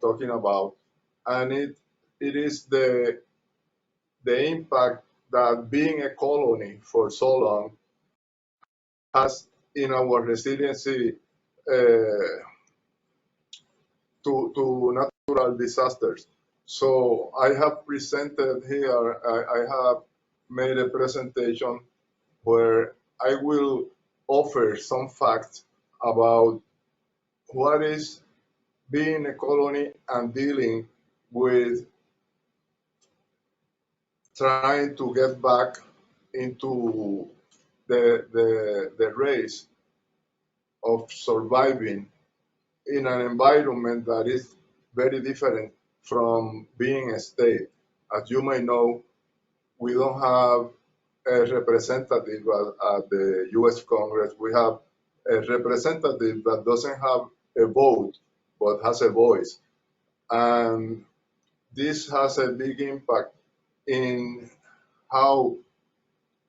talking about, and it is the impact that being a colony for so long has in our resiliency to natural disasters. So I have presented here, I have made a presentation where I will offer some facts about what is being a colony and dealing with trying to get back into the race of surviving in an environment that is very different from being a state. As you may know, we don't have a representative at the US Congress. We have a representative that doesn't have a vote, but has a voice. And this has a big impact in how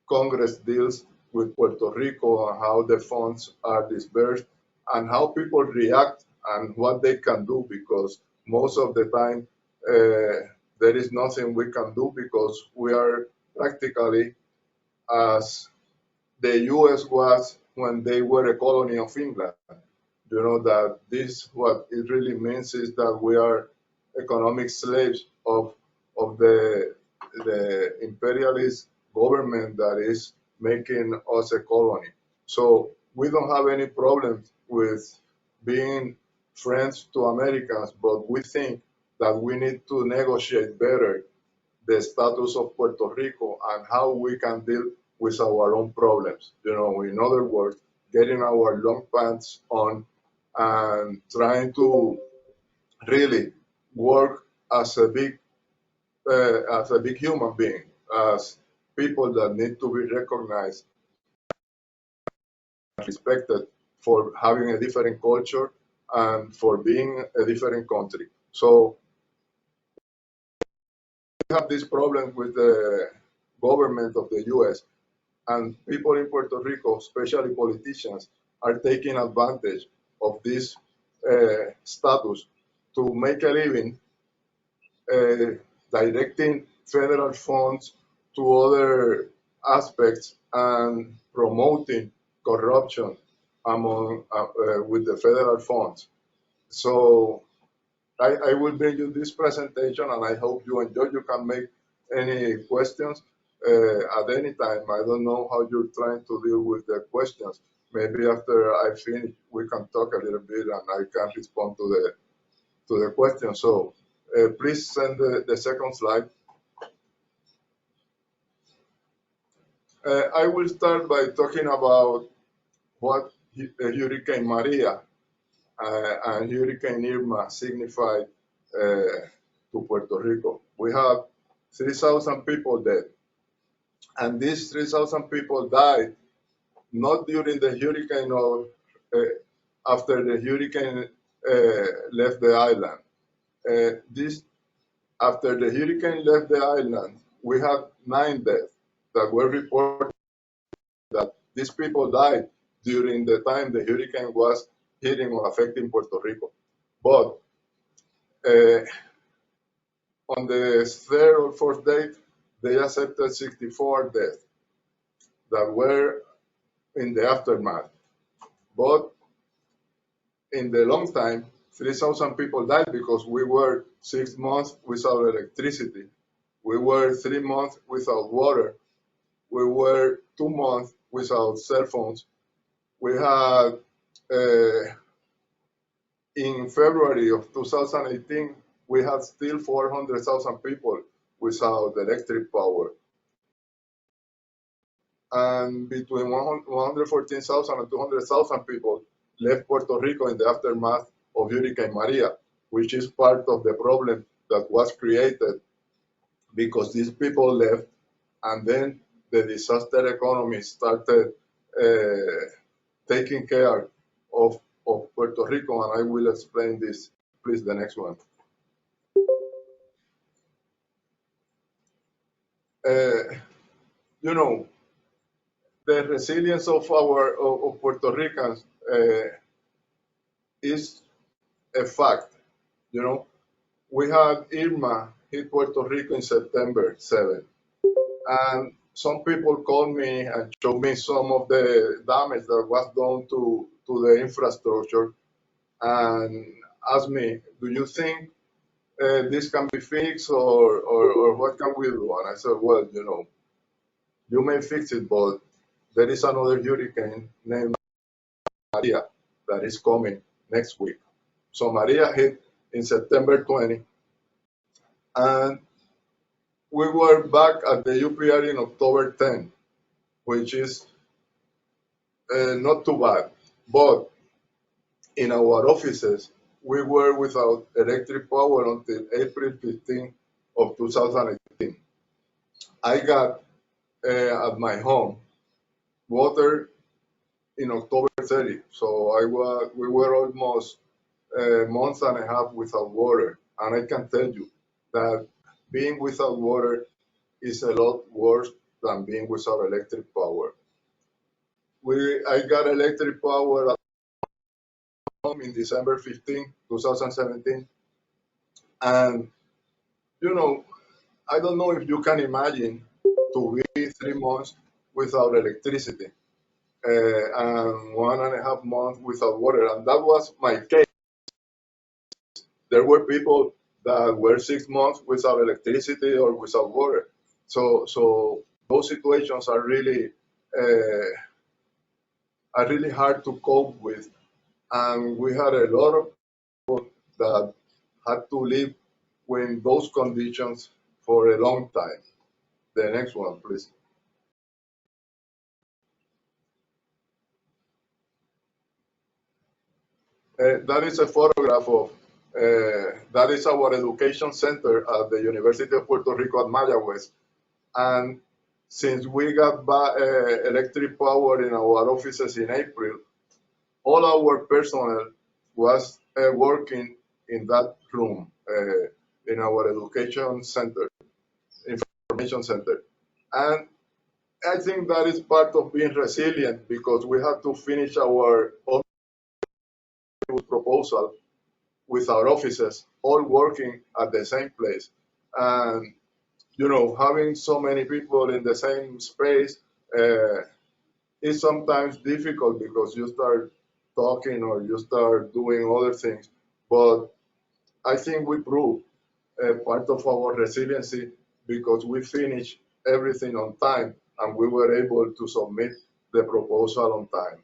Congress deals with Puerto Rico and how the funds are dispersed and how people react and what they can do, because most of the time there is nothing we can do because we are practically as the US was when they were a colony of England. You know that this, what it really means is that we are economic slaves of the imperialist government that is making us a colony. So we don't have any problems with being friends to Americans, but we think that we need to negotiate better the status of Puerto Rico and how we can deal with our own problems. You know, in other words, getting our long pants on and trying to really work as a big human being, as people that need to be recognized and respected for having a different culture and for being a different country. So we have this problem with the government of the US, and people in Puerto Rico, especially politicians, are taking advantage of this status to make a living directing federal funds to other aspects and promoting corruption among with the federal funds. So I will bring you this presentation, and I hope you enjoy. You can make any questions at any time. I don't know how you're trying to deal with the questions. Maybe after I finish, we can talk a little bit, and I can respond to the question. So please send the second slide. I will start by talking about what Hurricane Maria and Hurricane Irma signified to Puerto Rico. We have 3,000 people dead, and these 3,000 people died not during the hurricane or after the hurricane left the island. After the hurricane left the island, we had 9 deaths that were reported that these people died during the time the hurricane was hitting or affecting Puerto Rico. But on the 3rd or 4th date, they accepted 64 deaths that were in the aftermath. But in the long time, 3,000 people died because we were 6 months without electricity. We were 3 months without water. We were 2 months without cell phones. We had, in February of 2018, we had still 400,000 people without electric power. And between 114,000 and 200,000 people left Puerto Rico in the aftermath of Hurricane Maria, which is part of the problem that was created because these people left, and then the disaster economy started taking care of Puerto Rico, and I will explain this. Please, the next one. You know, the resilience of Puerto Ricans is a fact. You know, we had Irma hit Puerto Rico in September 7. And some people called me and showed me some of the damage that was done to the infrastructure and asked me, do you think this can be fixed or what can we do? And I said, well, you may fix it, but there is another hurricane named Maria that is coming next week. So Maria hit in September 20, and we were back at the UPR in October 10, which is not too bad. But in our offices, we were without electric power until April 15 of 2018. I got at my home water in October 30, so we were almost a month and a half without water, and I can tell you that being without water is a lot worse than being without electric power. I got electric power at home in December 15, 2017, and you know, I don't know if you can imagine to be 3 months without electricity and 1.5 months without water, and that was my case. There were people that were 6 months without electricity or without water. So those situations are really hard to cope with, and we had a lot of people that had to live in those conditions for a long time. The next one, please. That is a photograph of that is our education center at the University of Puerto Rico at Mayagüez. And since we got electric power in our offices in April, all our personnel was working in that room in our education center, information center. And I think that is part of being resilient because we had to finish our proposal with our offices all working at the same place. And having so many people in the same space is sometimes difficult because you start talking or you start doing other things. But I think we proved part of our resiliency because we finished everything on time and we were able to submit the proposal on time.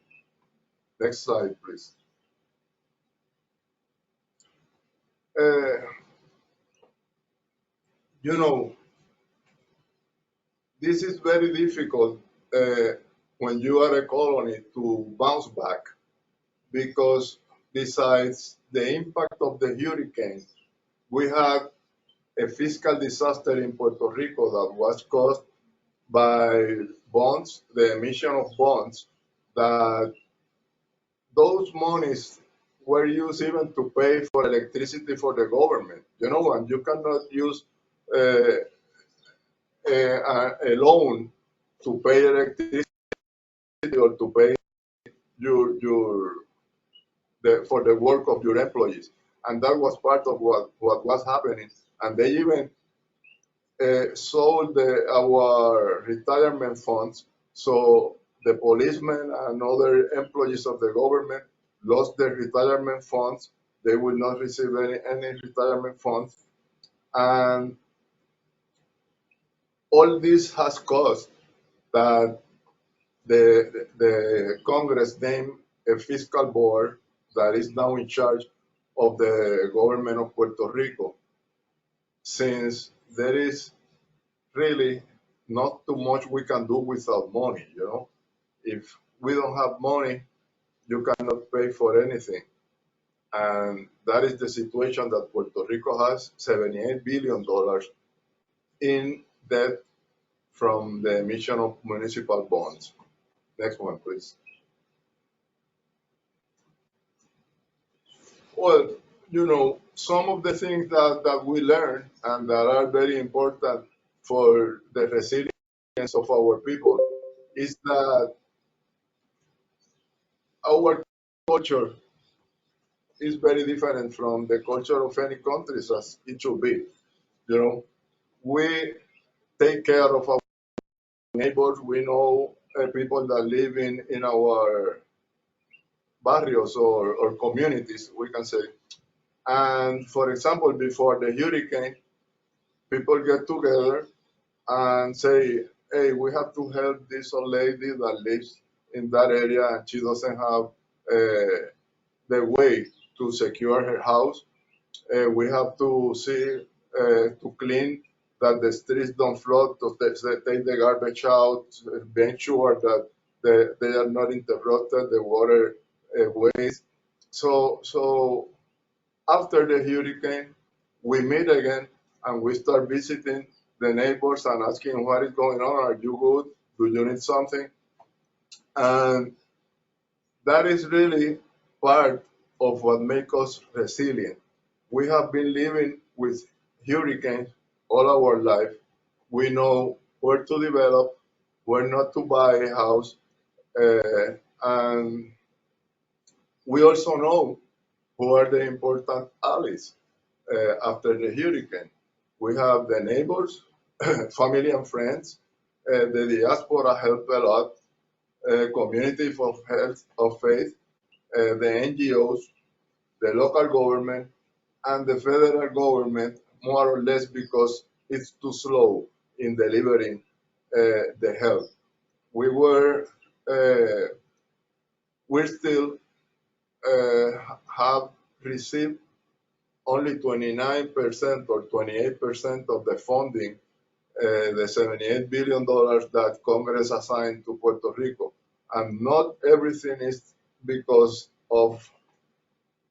Next slide, please. Uh, you know, this is very difficult when you are a colony to bounce back because besides the impact of the hurricane, we had a fiscal disaster in Puerto Rico that was caused by bonds, the emission of bonds, that those monies were used even to pay for electricity for the government. And you cannot use uh, a loan to pay electricity or to pay your for the work of your employees. And that was part of what was happening. And they even sold our retirement funds. So the policemen and other employees of the government lost their retirement funds. They will not receive any retirement funds. And all this has caused that the Congress named a fiscal board that is now in charge of the government of Puerto Rico, since there is really not too much we can do without money. If we don't have money, you cannot pay for anything. And that is the situation that Puerto Rico has $78 billion in debt from the emission of municipal bonds. Next one, please. Well, some of the things that we learn and that are very important for the resilience of our people is that our culture is very different from the culture of any countries as it should be. You know, we take care of our neighbors. We know people that live in our barrios or communities, we can say. And for example, before the hurricane, people get together and say, hey, we have to help this old lady that lives in that area and she doesn't have the way to secure her house. We have to see to clean that the streets don't flood, to take the garbage out, make sure that they are not interrupted, the water ways. So after the hurricane, we meet again and we start visiting the neighbors and asking what is going on. Are you good? Do you need something? And that is really part of what makes us resilient. We have been living with hurricanes all our life. We know where to develop, where not to buy a house, and we also know who are the important allies after the hurricane. We have the neighbors, family and friends. The diaspora help a lot. Community of health of faith, the NGOs, the local government, and the federal government, more or less because it's too slow in delivering the help. We were, we still have received only 29% or 28% of the funding, the $78 billion that Congress assigned to Puerto Rico. And not everything is because of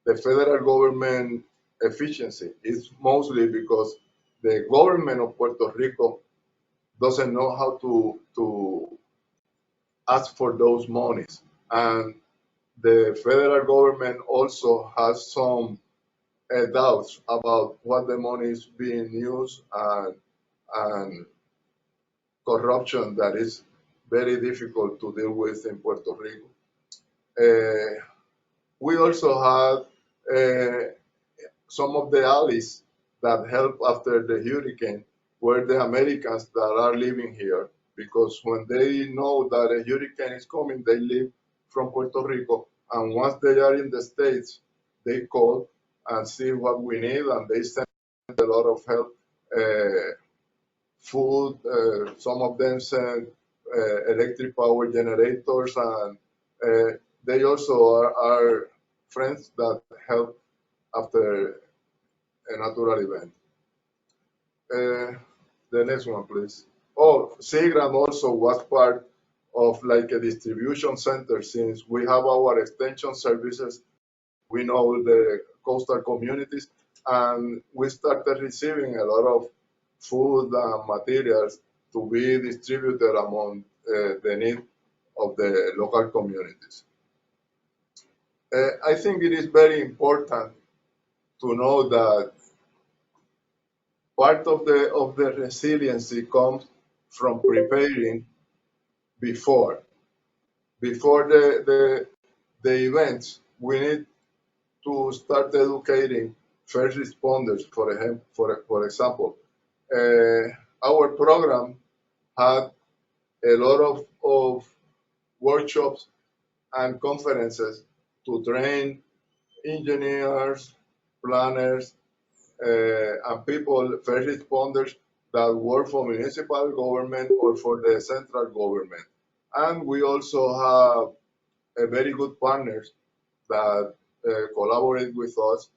the federal government efficiency. It's mostly because the government of Puerto Rico doesn't know how to ask for those monies. And the federal government also has some doubts about what the money is being used and corruption that is very difficult to deal with in Puerto Rico. We also had some of the allies that helped after the hurricane were the Americans that are living here, because when they know that a hurricane is coming, they leave from Puerto Rico, and once they are in the States, they call and see what we need, and they send a lot of help, food. Some of them send electric power generators, and they also are friends that help after a natural event. The next one, please. Oh, SIGRAM also was part of like a distribution center, since we have our extension services. We know the coastal communities, and we started receiving a lot of food and materials to be distributed among the need of the local communities. I think it is very important to know that part of the resiliency comes from preparing before the events. We need to start educating first responders. For example, our program had a lot of workshops and conferences to train engineers, planners, and people, first responders that work for municipal government or for the central government. And we also have a very good partners that collaborate with us,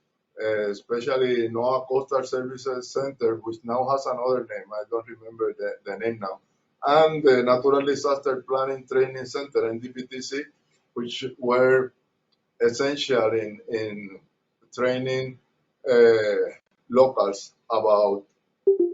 especially NOAA Coastal Services Center, which now has another name. I don't remember the name now. And the Natural Disaster Planning Training Center, NDPTC, which were essential in training locals about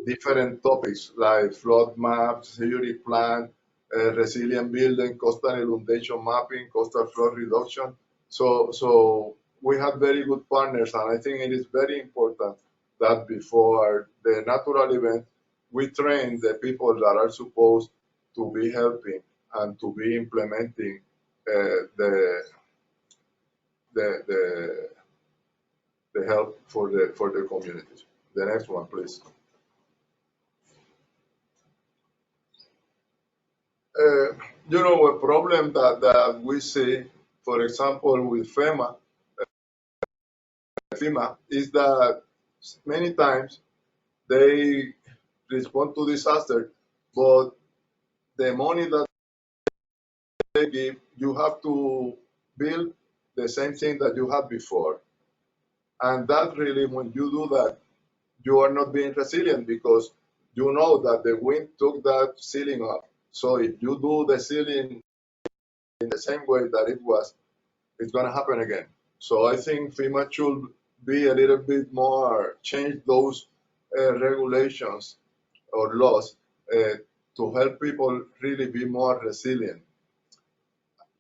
different topics like flood maps, security plan, resilient building, coastal inundation mapping, coastal flood reduction. So we have very good partners, and I think it is very important that before the natural event, we train the people that are supposed to be helping and to be implementing the the help for the communities. The next one, please. Uh, a problem that we see, for example, with FEMA, is that many times they respond to disaster, but the money that they give, you have to build the same thing that you had before. And that really, when you do that, you are not being resilient because you know that the wind took that ceiling up. So if you do the ceiling in the same way that it was, it's going to happen again. So I think FEMA should be a little bit more, change those regulations or laws to help people really be more resilient.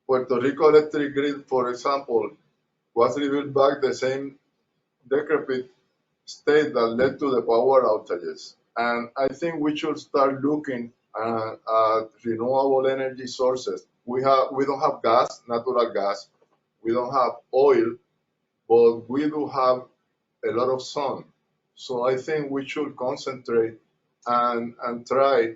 Puerto Rico electric grid, for example, was rebuilt back the same decrepit state that led to the power outages. And I think we should start looking at renewable energy sources. We don't have gas, natural gas. We don't have oil, but we do have a lot of sun. So I think we should concentrate and try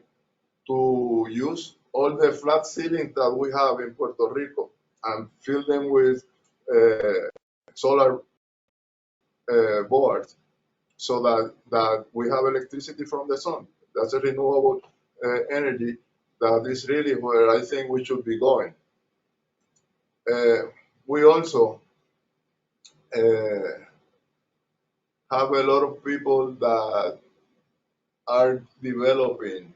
to use all the flat ceilings that we have in Puerto Rico and fill them with solar boards so that we have electricity from the sun. That's a renewable energy that is really where I think we should be going. We also have a lot of people that are developing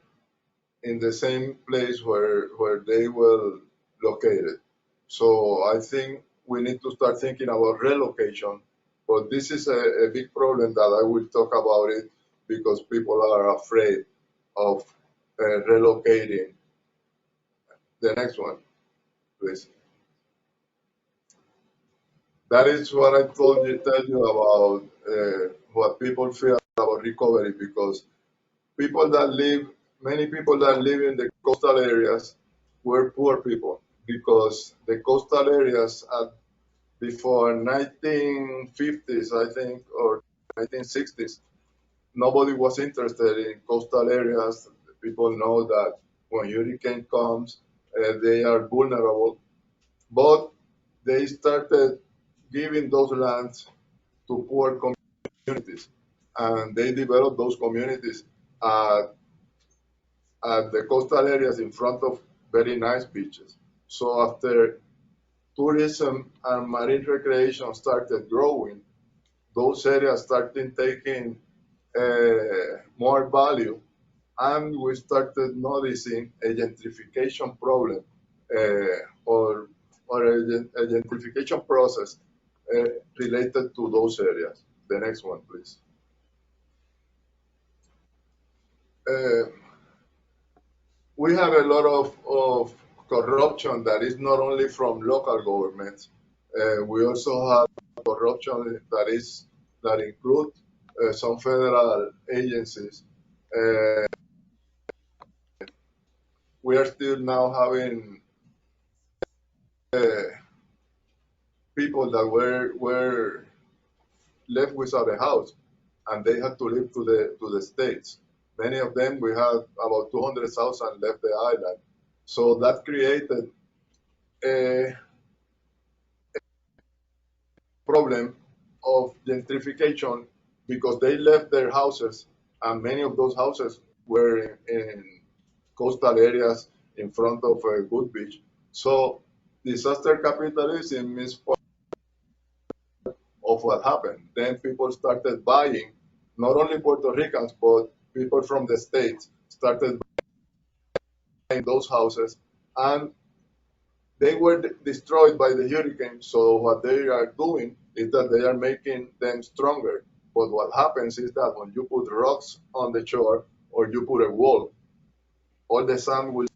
in the same place where they were located. So I think we need to start thinking about relocation, but this is a big problem that I will talk about it because people are afraid of relocating. The next one, please. That is what I tell you about what people feel about recovery because many people that live in the coastal areas were poor people because the coastal areas before 1950s, I think, or 1960s, nobody was interested in coastal areas. People know that when hurricane comes, they are vulnerable, but they started giving those lands to poor communities, and they developed those communities at the coastal areas in front of very nice beaches. So after tourism and marine recreation started growing, those areas started taking more value, and we started noticing a gentrification problem or a gentrification process related to those areas. The next one, please. Uh, we have a lot of corruption that is not only from local governments. We also have corruption that include some federal agencies. Uh, we are still now having uh, people that were left without a house, and they had to leave to the states. Many of them, we had about 200,000 left the island. So that created a problem of gentrification because they left their houses, and many of those houses were in coastal areas in front of a good beach. So disaster capitalism is part of what happened. Then people started buying, not only Puerto Ricans, but people from the States started buying those houses, and they were destroyed by the hurricane. So what they are doing is that they are making them stronger. But what happens is that when you put rocks on the shore or you put a wall, all the sand will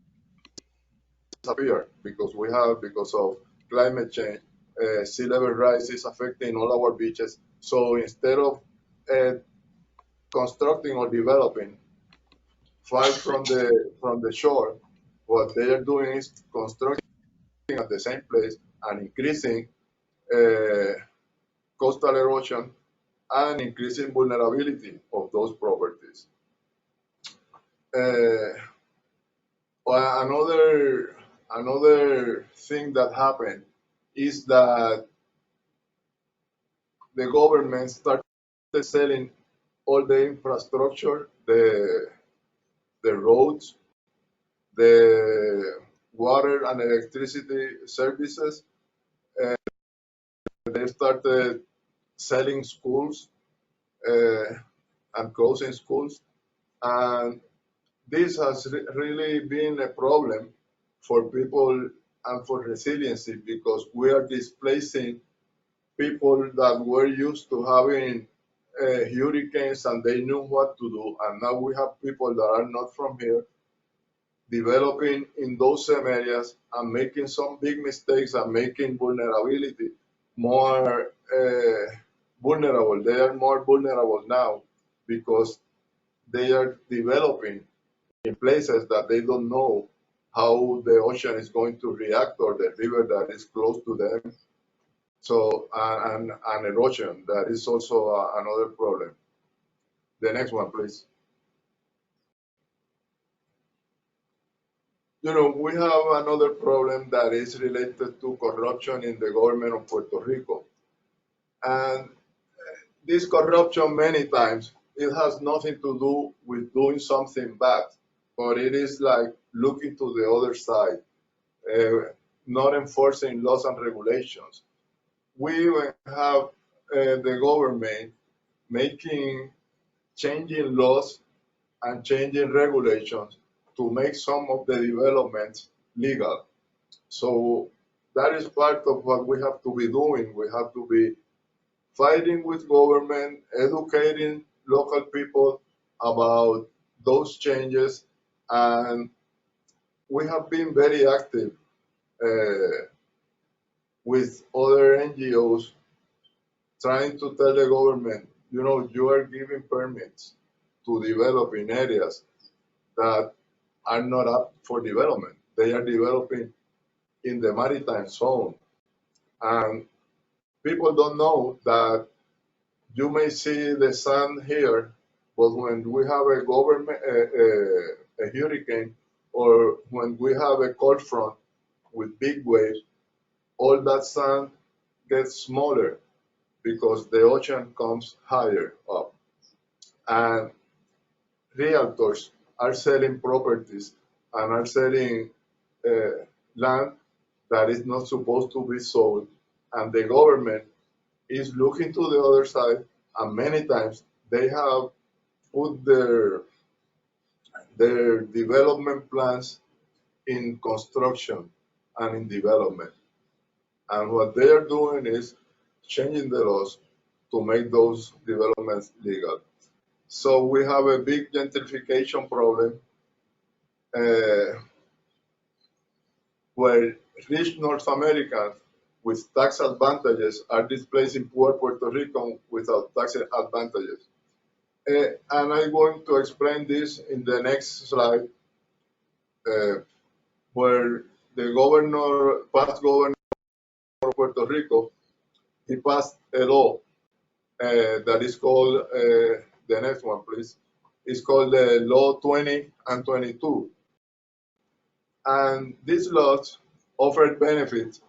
disappear because of climate change. Sea level rise is affecting all our beaches. So instead of uh, constructing or developing far from the shore, what they are doing is constructing at the same place and increasing uh, coastal erosion and increasing vulnerability of those properties. Well, another thing that happened is that the government started selling all the infrastructure, the roads, the water and electricity services. They started selling schools and closing schools, and this has really been a problem for people and for resiliency because we are displacing people that were used to having hurricanes and they knew what to do. And now we have people that are not from here developing in those same areas and making some big mistakes and making vulnerability more vulnerable. They are more vulnerable now because they are developing in places that they don't know how the ocean is going to react or the river that is close to them. So, and erosion, that is also another problem. The next one, please. You know, we have another problem that is related to corruption in the government of Puerto Rico. And this corruption, many times, it has nothing to do with doing something bad, but it is like looking to the other side, not enforcing laws and regulations. We even have the government making changing laws and changing regulations to make some of the developments legal. So that is part of what we have to be doing. We have to be fighting with government, educating local people about those changes, and we have been very active uh, with other NGOs trying to tell the government, you know, you are giving permits to develop in areas that are not up for development. They are developing in the maritime zone. And people don't know that you may see the sun here, but when we have a government, a hurricane, or when we have a cold front with big waves, all that sand gets smaller because the ocean comes higher up. And realtors are selling properties and are selling uh, land that is not supposed to be sold. And the government is looking to the other side, and many times they have put their development plans in construction and in development. And what they are doing is changing the laws to make those developments legal. So we have a big gentrification problem uh, where rich North Americans with tax advantages are displacing poor Puerto Rican without tax advantages. And I'm going to explain this in the next slide, uh, where the past governor of Puerto Rico, he passed a law that is called, the next one, please. It's called the Law 20 and 22. And these laws offered benefits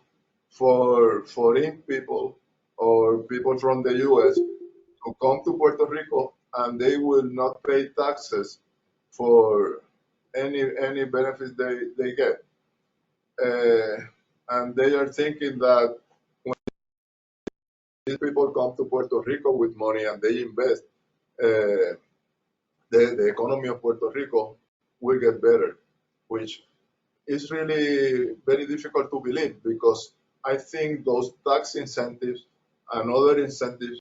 for foreign people or people from the US to come to Puerto Rico and they will not pay taxes for any benefits they get. And they are thinking that when these people come to Puerto Rico with money and they invest, uh, the economy of Puerto Rico will get better, which is really very difficult to believe because I think those tax incentives and other incentives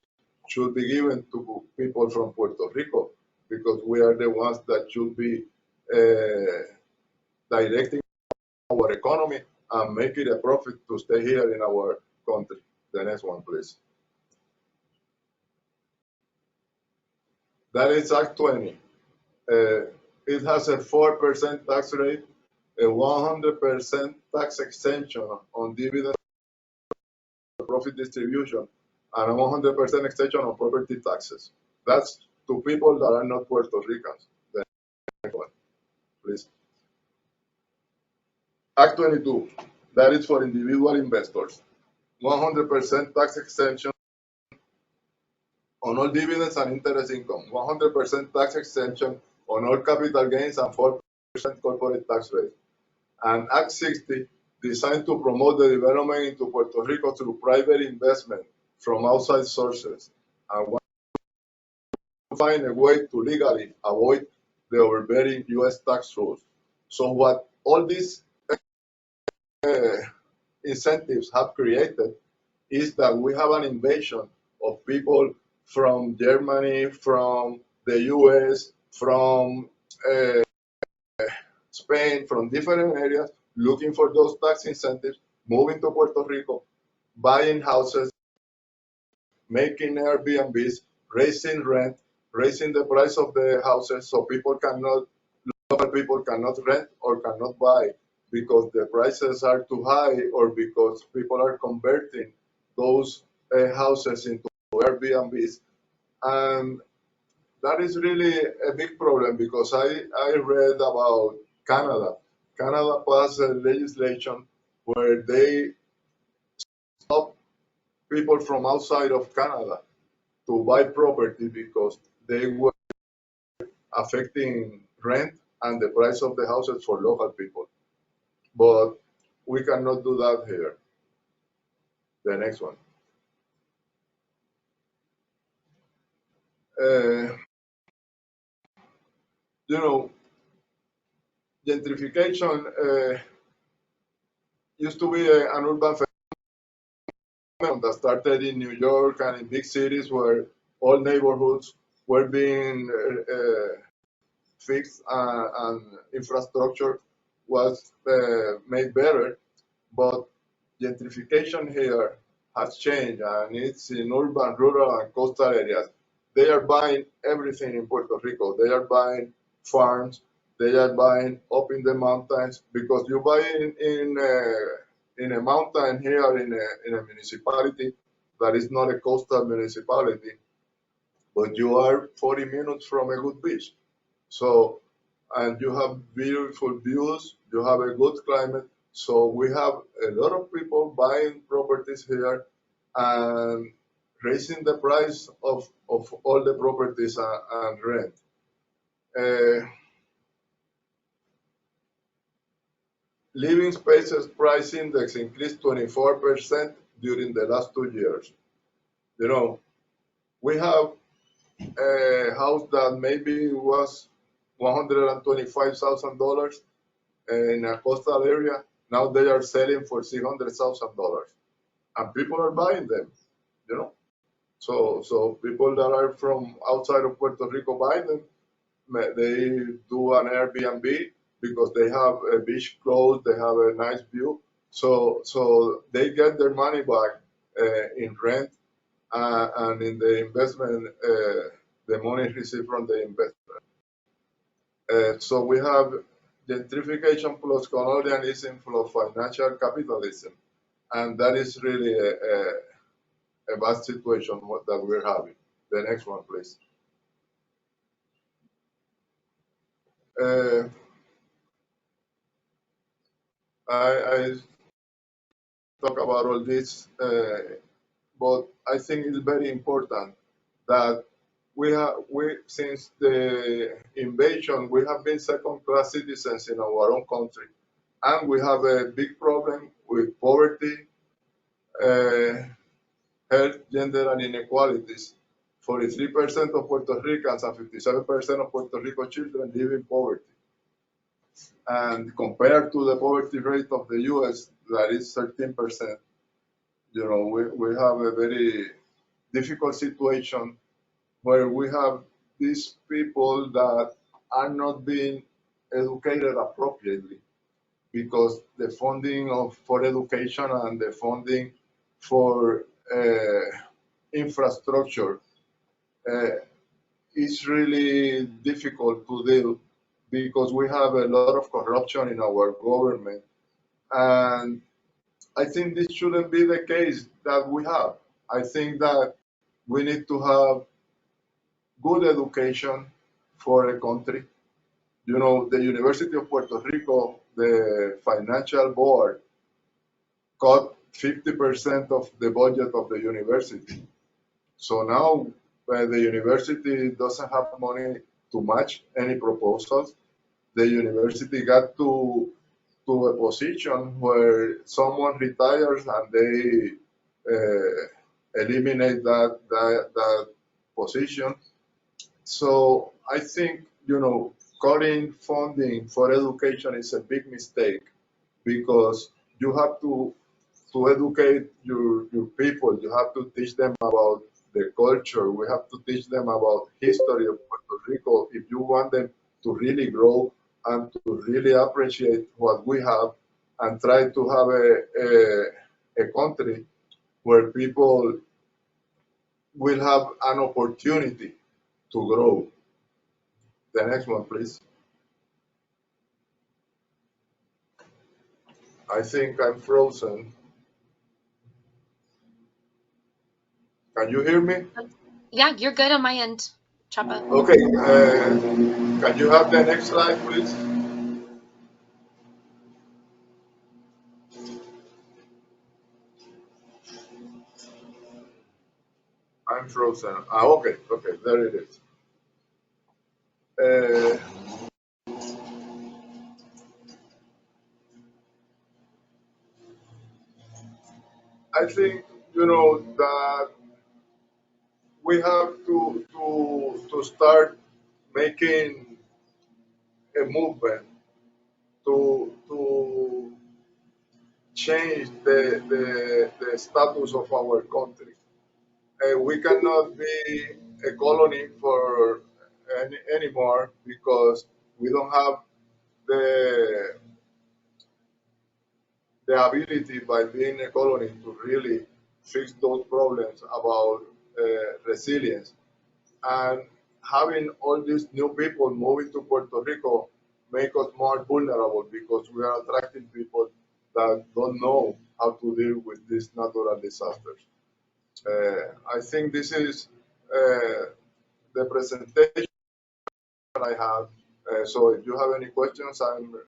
should be given to people from Puerto Rico because we are the ones that should be directing our economy and make it a profit to stay here in our country. The next one, please. That is Act 20. It has a 4% tax rate, a 100% tax exemption on dividend profit distribution, and a 100% extension on property taxes. That's to people that are not Puerto Ricans. The next one, please. Act 22, that is for individual investors. 100% tax exemption on all dividends and interest income. 100% tax exemption on all capital gains and 4% corporate tax rate. And Act 60, designed to promote the development into Puerto Rico through private investment from outside sources, and want to find a way to legally avoid the overbearing U.S. tax rules. So what all these incentives have created is that we have an invasion of people from Germany, from the US, from Spain, from different areas, looking for those tax incentives, moving to Puerto Rico, buying houses, making Airbnbs, raising rent, raising the price of the houses so local people cannot rent or cannot buy because the prices are too high or because people are converting those houses into Airbnbs. And that is really a big problem because I read about Canada. Canada passed a legislation where they stop people from outside of Canada to buy property because they were affecting rent and the price of the houses for local people. But we cannot do that here. The next one. Uh, you know, gentrification used to be an urban phenomenon that started in New York and in big cities where all neighborhoods were being fixed and infrastructure was made better. But gentrification here has changed, and it's in urban, rural, and coastal areas. They are buying everything in Puerto Rico. They are buying farms. They are buying up in the mountains because you buy in a mountain here in a municipality that is not a coastal municipality, but you are 40 minutes from a good beach. So, and you have beautiful views, you have a good climate. So we have a lot of people buying properties here and raising the price of all the properties and rent. Uh, Living spaces price index increased 24% during the last 2 years. You know, we have a house that maybe was $125,000 in a coastal area. Now they are selling for $600,000, and people are buying them. You know, so people that are from outside of Puerto Rico buy them. They do an Airbnb because they have a beach close, they have a nice view. So they get their money back in rent and in the investment, the money received from the investment. So we have gentrification plus colonialism plus financial capitalism, and that is really a bad situation that we're having. The next one, please. Uh, I talk about all this, but I think it's very important that we since the invasion we have been second-class citizens in our own country, and we have a big problem with poverty, uh, health, gender, and inequalities. 43% of Puerto Ricans and 57% of Puerto Rico children live in poverty. And compared to the poverty rate of the US, that is 13%, we have a very difficult situation where we have these people that are not being educated appropriately because the funding for education and the funding for infrastructure uh, is really difficult to deal because we have a lot of corruption in our government. And I think this shouldn't be the case that we have. I think that we need to have good education for a country. You know, the University of Puerto Rico, the financial board cut 50% of the budget of the university. So now the university doesn't have money to match any proposals. The university got to a position where someone retires and they eliminate that position. So I think, you know, cutting funding for education is a big mistake because you have to educate your people. You have to teach them about the culture. We have to teach them about history of Puerto Rico if you want them to really grow and to really appreciate what we have and try to have a country where people will have an opportunity to grow. The next one, please. I think I'm frozen. Can you hear me? Yeah, you're good on my end, Chapa. Okay. Can you have the next slide, please? I'm frozen. Okay, okay, there it is. Uh, I think you know that we have to start making a movement to change the status of our country. We cannot be a colony for anymore because we don't have the the ability by being a colony to really fix those problems about resilience. And having all these new people moving to Puerto Rico make us more vulnerable because we are attracting people that don't know how to deal with these natural disasters. I think this is the presentation I have. So if you have any questions, I'm